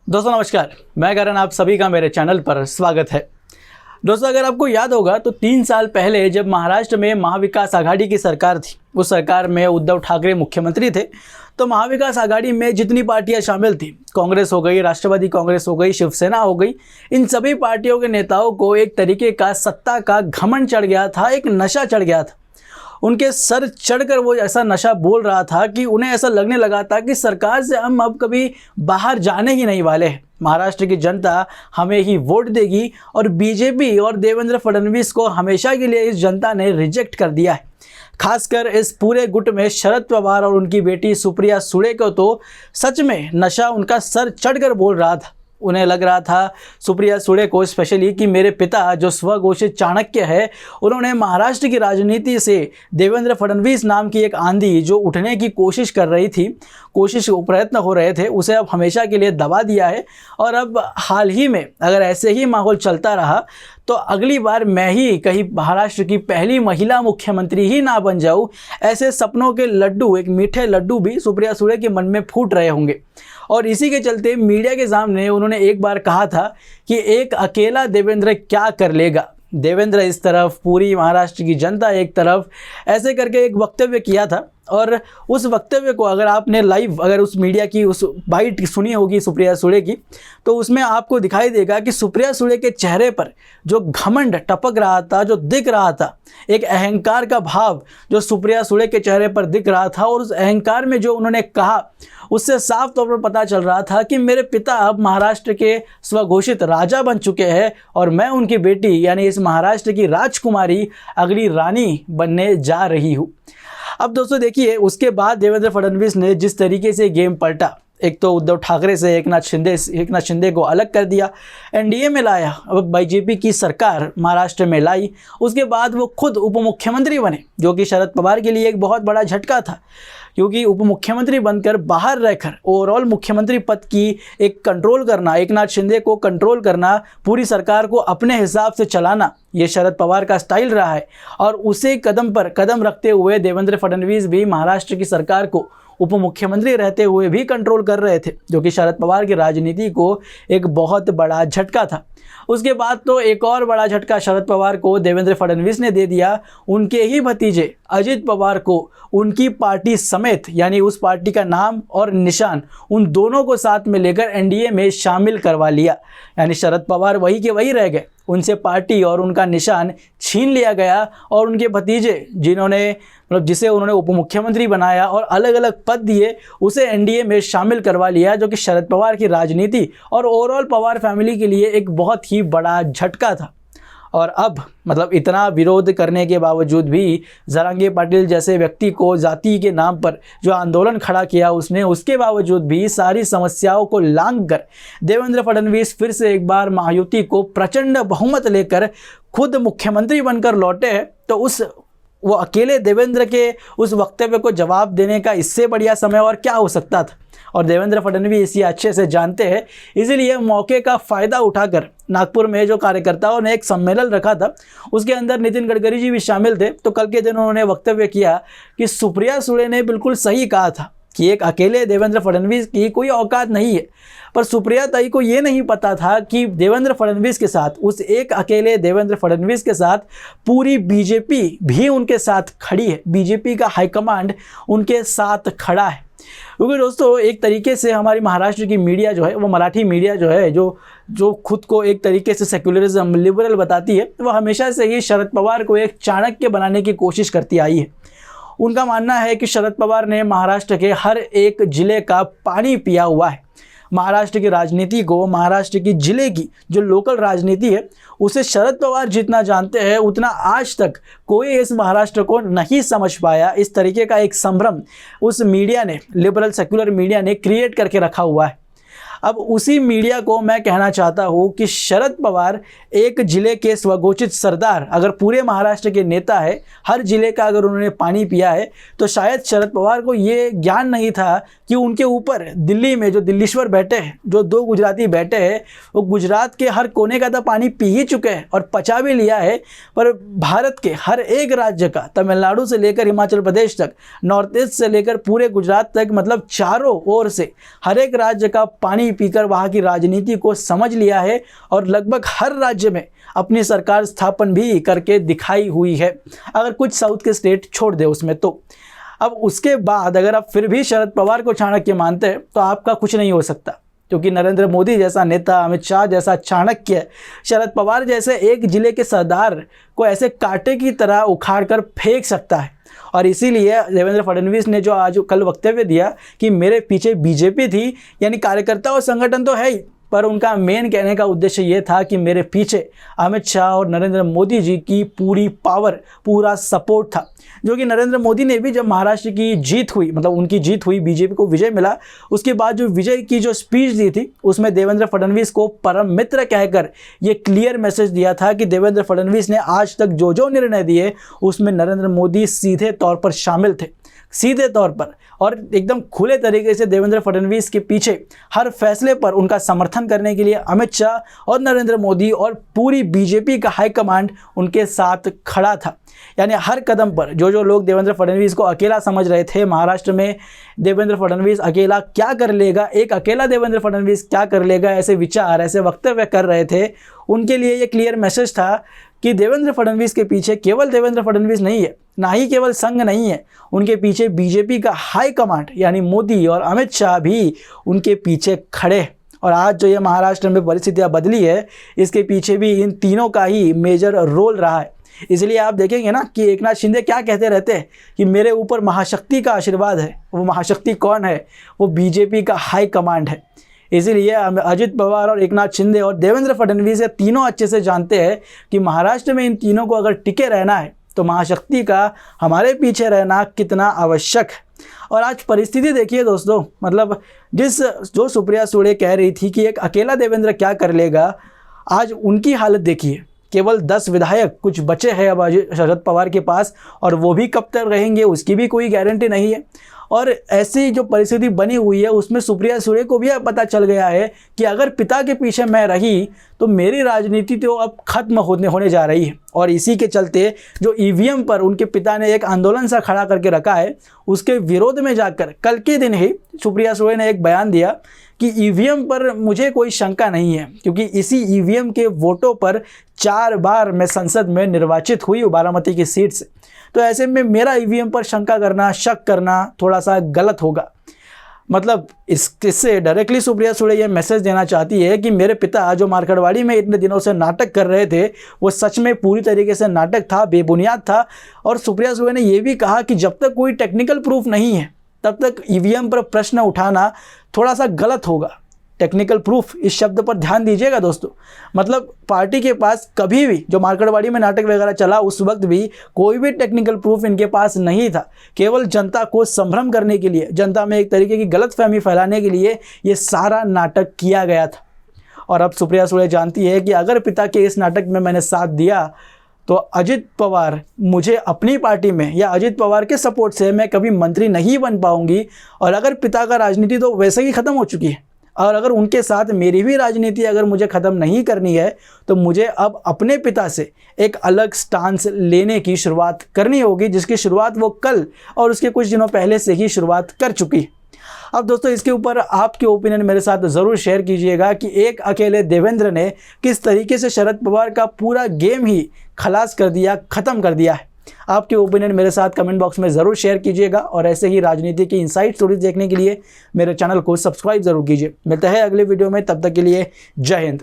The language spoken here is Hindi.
दोस्तों नमस्कार, मैं करण आप सभी का मेरे चैनल पर स्वागत है। दोस्तों अगर आपको याद होगा तो 3 साल पहले जब महाराष्ट्र में महाविकास आघाड़ी की सरकार थी, उस सरकार में उद्धव ठाकरे मुख्यमंत्री थे, तो महाविकास आघाड़ी में जितनी पार्टियां शामिल थी, कांग्रेस हो गई, राष्ट्रवादी कांग्रेस हो गई, शिवसेना हो गई, इन सभी पार्टियों के नेताओं को एक तरीके का सत्ता का घमंड चढ़ गया था, एक नशा चढ़ गया था। उनके सर चढ़कर वो ऐसा नशा बोल रहा था कि उन्हें ऐसा लगने लगा था कि सरकार से हम अब कभी बाहर जाने ही नहीं वाले हैं। महाराष्ट्र की जनता हमें ही वोट देगी और बीजेपी और देवेंद्र फडणवीस को हमेशा के लिए इस जनता ने रिजेक्ट कर दिया है। खासकर इस पूरे गुट में शरद पवार और उनकी बेटी सुप्रिया सुळे को तो सच में नशा उनका सर चढ़कर बोल रहा था। उन्हें लग रहा था, सुप्रिया सुळे को स्पेशली, कि मेरे पिता जो स्वघोषित चाणक्य है, उन्होंने महाराष्ट्र की राजनीति से देवेंद्र फडणवीस नाम की एक आंधी जो उठने की कोशिश कर रही थी, प्रयत्न हो रहे थे, उसे अब हमेशा के लिए दबा दिया है। और अब हाल ही में अगर ऐसे ही माहौल चलता रहा तो अगली बार मैं ही कहीं महाराष्ट्र की पहली महिला मुख्यमंत्री ही ना बन जाऊं, ऐसे सपनों के लड्डू, एक मीठे लड्डू भी सुप्रिया सुळे के मन में फूट रहे होंगे। और इसी के चलते मीडिया के सामने उन्होंने एक बार कहा था कि एक अकेला देवेंद्र क्या कर लेगा। देवेंद्र इस तरफ, पूरी महाराष्ट्र की जनता एक तरफ, ऐसे करके एक वक्तव्य किया था। और उस वक्तव्य को अगर आपने लाइव, अगर उस मीडिया की उस बाइट सुनी होगी सुप्रिया सुळे की, तो उसमें आपको दिखाई देगा कि सुप्रिया सुळे के चेहरे पर जो घमंड टपक रहा था, जो दिख रहा था, एक अहंकार का भाव जो सुप्रिया सुळे के चेहरे पर दिख रहा था, और उस अहंकार में जो उन्होंने कहा, उससे साफ तौर पर पता चल रहा था कि मेरे पिता अब महाराष्ट्र के स्वघोषित राजा बन चुके हैं और मैं उनकी बेटी यानी इस महाराष्ट्र की राजकुमारी, अगली रानी बनने जा रही हूँ। अब दोस्तों देखिए, उसके बाद देवेंद्र फडणवीस ने जिस तरीके से गेम पलटा, एक तो उद्धव ठाकरे से एक नाथ शिंदे को अलग कर दिया, एनडीए में लाया, अब बीजेपी की सरकार महाराष्ट्र में लाई, उसके बाद वो खुद उप मुख्यमंत्री बने, जो कि शरद पवार के लिए एक बहुत बड़ा झटका था, क्योंकि उप मुख्यमंत्री बनकर बाहर रहकर ओवरऑल मुख्यमंत्री पद की एक कंट्रोल करना, एक नाथ शिंदे को कंट्रोल करना, पूरी सरकार को अपने हिसाब से चलाना, ये शरद पवार का स्टाइल रहा है। और उसे कदम पर कदम रखते हुए देवेंद्र फडणवीस भी महाराष्ट्र की सरकार को उप मुख्यमंत्री रहते हुए भी कंट्रोल कर रहे थे, जो कि शरद पवार की राजनीति को एक बहुत बड़ा झटका था। उसके बाद तो एक और बड़ा झटका शरद पवार को देवेंद्र फडणवीस ने दे दिया। उनके ही भतीजे अजित पवार को उनकी पार्टी समेत, यानी उस पार्टी का नाम और निशान, उन दोनों को साथ में लेकर एनडीए में शामिल करवा लिया। यानी शरद पवार वही के वही रह गए, उनसे पार्टी और उनका निशान छीन लिया गया, और उनके भतीजे जिसे उन्होंने उप मुख्यमंत्री बनाया और अलग अलग पद दिए, उसे एनडीए में शामिल करवा लिया, जो कि शरद पवार की राजनीति और ओवरऑल पवार फैमिली के लिए एक बहुत ही बड़ा झटका था। और अब इतना विरोध करने के बावजूद भी जरांगे पाटिल जैसे व्यक्ति को जाति के नाम पर जो आंदोलन खड़ा किया उसने, उसके बावजूद भी सारी समस्याओं को लांघ कर देवेंद्र फडणवीस फिर से एक बार महायुति को प्रचंड बहुमत लेकर खुद मुख्यमंत्री बनकर लौटे हैं। तो वो अकेले देवेंद्र के उस वक्तव्य को जवाब देने का इससे बढ़िया समय और क्या हो सकता था। और देवेंद्र फडणवीस ये अच्छे से जानते हैं, इसीलिए मौके का फ़ायदा उठाकर नागपुर में जो कार्यकर्ताओं ने एक सम्मेलन रखा था, उसके अंदर नितिन गडकरी जी भी शामिल थे। तो कल के दिन उन्होंने वक्तव्य किया कि सुप्रिया सुळे ने बिल्कुल सही कहा था कि एक अकेले देवेंद्र फडणवीस की कोई औकात नहीं है। पर सुप्रिया ताई को ये नहीं पता था कि देवेंद्र फडणवीस के साथ, उस एक अकेले देवेंद्र फडणवीस के साथ पूरी बीजेपी भी उनके साथ खड़ी है, बीजेपी का हाईकमांड उनके साथ खड़ा है। क्योंकि दोस्तों एक तरीके से हमारी महाराष्ट्र की मीडिया जो है, वो मराठी मीडिया जो है, जो खुद को एक तरीके से सेक्युलरिज्म, लिबरल बताती है, वो हमेशा से ही शरद पवार को एक चाणक्य बनाने की कोशिश करती आई है। उनका मानना है कि शरद पवार ने महाराष्ट्र के हर एक जिले का पानी पिया हुआ है। महाराष्ट्र की राजनीति को, महाराष्ट्र की जिले की जो लोकल राजनीति है, उसे शरद पवार जितना जानते हैं उतना आज तक कोई इस महाराष्ट्र को नहीं समझ पाया। इस तरीके का एक संभ्रम उस मीडिया ने, लिबरल सेक्युलर मीडिया ने क्रिएट करके रखा हुआ है। अब उसी मीडिया को मैं कहना चाहता हूँ कि शरद पवार एक जिले के स्वघोषित सरदार, अगर पूरे महाराष्ट्र के नेता है, हर जिले का अगर उन्होंने पानी पिया है, तो शायद शरद पवार को ये ज्ञान नहीं था कि उनके ऊपर दिल्ली में जो दिल्लीश्वर बैठे हैं, जो 2 गुजराती बैठे हैं, वो गुजरात के हर कोने का तो पानी पी ही चुके हैं और पचा भी लिया है, पर भारत के हर एक राज्य का, तमिलनाडु से लेकर हिमाचल प्रदेश तक, नॉर्थ ईस्ट से लेकर पूरे गुजरात तक, मतलब चारों ओर से हर एक राज्य का पानी पीकर वहाँ की राजनीति को समझ लिया है और लगभग हर राज्य में अपनी सरकार स्थापन भी करके दिखाई हुई है, अगर कुछ साउथ के स्टेट छोड़ दे उसमें तो। अब उसके बाद अगर आप फिर भी शरद पवार को चाणक्य मानते हैं तो आपका कुछ नहीं हो सकता, क्योंकि नरेंद्र मोदी जैसा नेता, अमित शाह जैसा चाणक्य, शरद पवार जैसे एक जिले के सरदार को ऐसे कांटे की तरह उखाड़ कर फेंक सकता है। और इसीलिए देवेंद्र फडणवीस ने जो आज कल वक्तव्य दिया कि मेरे पीछे बीजेपी थी, यानी कार्यकर्ता और संगठन तो है ही, पर उनका मेन कहने का उद्देश्य ये था कि मेरे पीछे अमित शाह और नरेंद्र मोदी जी की पूरी पावर, पूरा सपोर्ट था। जो कि नरेंद्र मोदी ने भी जब महाराष्ट्र की जीत हुई, मतलब उनकी जीत हुई, बीजेपी को विजय मिला, उसके बाद जो विजय की जो स्पीच दी थी उसमें देवेंद्र फडणवीस को परम मित्र कहकर ये क्लियर मैसेज दिया था कि देवेंद्र फडणवीस ने आज तक जो जो निर्णय दिए उसमें नरेंद्र मोदी सीधे तौर पर शामिल थे, सीधे तौर पर, और एकदम खुले तरीके से देवेंद्र फडणवीस के पीछे हर फैसले पर उनका समर्थन करने के लिए अमित शाह और नरेंद्र मोदी और पूरी बीजेपी का हाईकमांड उनके साथ खड़ा था। यानी हर कदम पर जो जो लोग देवेंद्र फडणवीस को अकेला समझ रहे थे, महाराष्ट्र में देवेंद्र फडणवीस अकेला क्या कर लेगा, एक अकेला देवेंद्र फडणवीस क्या कर लेगा, ऐसे विचार, ऐसे वक्तव्य कर रहे थे, उनके लिए ये क्लियर मैसेज था कि देवेंद्र फडणवीस के पीछे केवल देवेंद्र फडणवीस नहीं है, ना ही केवल संघ नहीं है, उनके पीछे बीजेपी का हाई कमांड यानी मोदी और अमित शाह भी उनके पीछे खड़े। और आज जो ये महाराष्ट्र में परिस्थितियाँ बदली है, इसके पीछे भी इन तीनों का ही मेजर रोल रहा है। इसलिए आप देखेंगे ना कि एकनाथ शिंदे क्या कहते रहते हैं कि मेरे ऊपर महाशक्ति का आशीर्वाद है। वो महाशक्ति कौन है? वो बीजेपी का हाई कमांड है। इसीलिए अजित पवार और एकनाथ शिंदे और देवेंद्र फडणवीस ये तीनों अच्छे से जानते हैं कि महाराष्ट्र में इन तीनों को अगर टिके रहना है तो महाशक्ति का हमारे पीछे रहना कितना आवश्यक है। और आज परिस्थिति देखिए दोस्तों, मतलब जो सुप्रिया सुळे कह रही थी कि एक अकेला देवेंद्र क्या कर लेगा, आज उनकी हालत देखिए। केवल 10 विधायक कुछ बचे हैं अब शरद पवार के पास, और वो भी कब तक रहेंगे उसकी भी कोई गारंटी नहीं है। और ऐसी जो परिस्थिति बनी हुई है उसमें सुप्रिया सुळे को भी अब पता चल गया है कि अगर पिता के पीछे मैं रही तो मेरी राजनीति तो अब खत्म होने जा रही है। और इसी के चलते जो ईवीएम पर उनके पिता ने एक आंदोलन सा खड़ा करके रखा है, उसके विरोध में जाकर कल के दिन ही सुप्रिया सुळे ने एक बयान दिया कि ईवीएम पर मुझे कोई शंका नहीं है, क्योंकि इसी ईवीएम के वोटों पर 4 बार मैं संसद में निर्वाचित हुई बारामती की सीट से। तो ऐसे में मेरा ईवीएम पर शंका करना, शक करना थोड़ा सा गलत होगा। मतलब इससे डायरेक्टली सुप्रिया सुळे ये मैसेज देना चाहती है कि मेरे पिता जो मार्कड़वाड़ी में इतने दिनों से नाटक कर रहे थे वो सच में पूरी तरीके से नाटक था, बेबुनियाद था। और सुप्रिया सुळे ने ये भी कहा कि जब तक कोई टेक्निकल प्रूफ नहीं है तब तक ईवीएम पर प्रश्न उठाना थोड़ा सा गलत होगा। टेक्निकल प्रूफ, इस शब्द पर ध्यान दीजिएगा दोस्तों। मतलब पार्टी के पास कभी भी जो मार्कड़वाड़ी में नाटक वगैरह चला उस वक्त भी कोई भी टेक्निकल प्रूफ इनके पास नहीं था। केवल जनता को संभ्रम करने के लिए, जनता में एक तरीके की गलतफहमी फैलाने के लिए ये सारा नाटक किया गया था। और अब सुप्रिया सुळे जानती है कि अगर पिता के इस नाटक में मैंने साथ दिया तो अजित पवार मुझे अपनी पार्टी में या अजित पवार के सपोर्ट से मैं कभी मंत्री नहीं बन पाऊंगी। और अगर पिता का राजनीति तो वैसे ही ख़त्म हो चुकी है, और अगर उनके साथ मेरी भी राजनीति अगर मुझे ख़त्म नहीं करनी है तो मुझे अब अपने पिता से एक अलग स्टांस लेने की शुरुआत करनी होगी, जिसकी शुरुआत वो कल और उसके कुछ दिनों पहले से ही शुरुआत कर चुकी है। अब दोस्तों इसके ऊपर आपके ओपिनियन मेरे साथ ज़रूर शेयर कीजिएगा कि एक अकेले देवेंद्र ने किस तरीके से शरद पवार का पूरा गेम ही खलास कर दिया, ख़त्म कर दिया है। आपके ओपिनियन मेरे साथ कमेंट बॉक्स में ज़रूर शेयर कीजिएगा, और ऐसे ही राजनीति की इनसाइड स्टोरीज देखने के लिए मेरे चैनल को सब्सक्राइब ज़रूर कीजिए। मिलते हैं अगले वीडियो में, तब तक के लिए जय हिंद।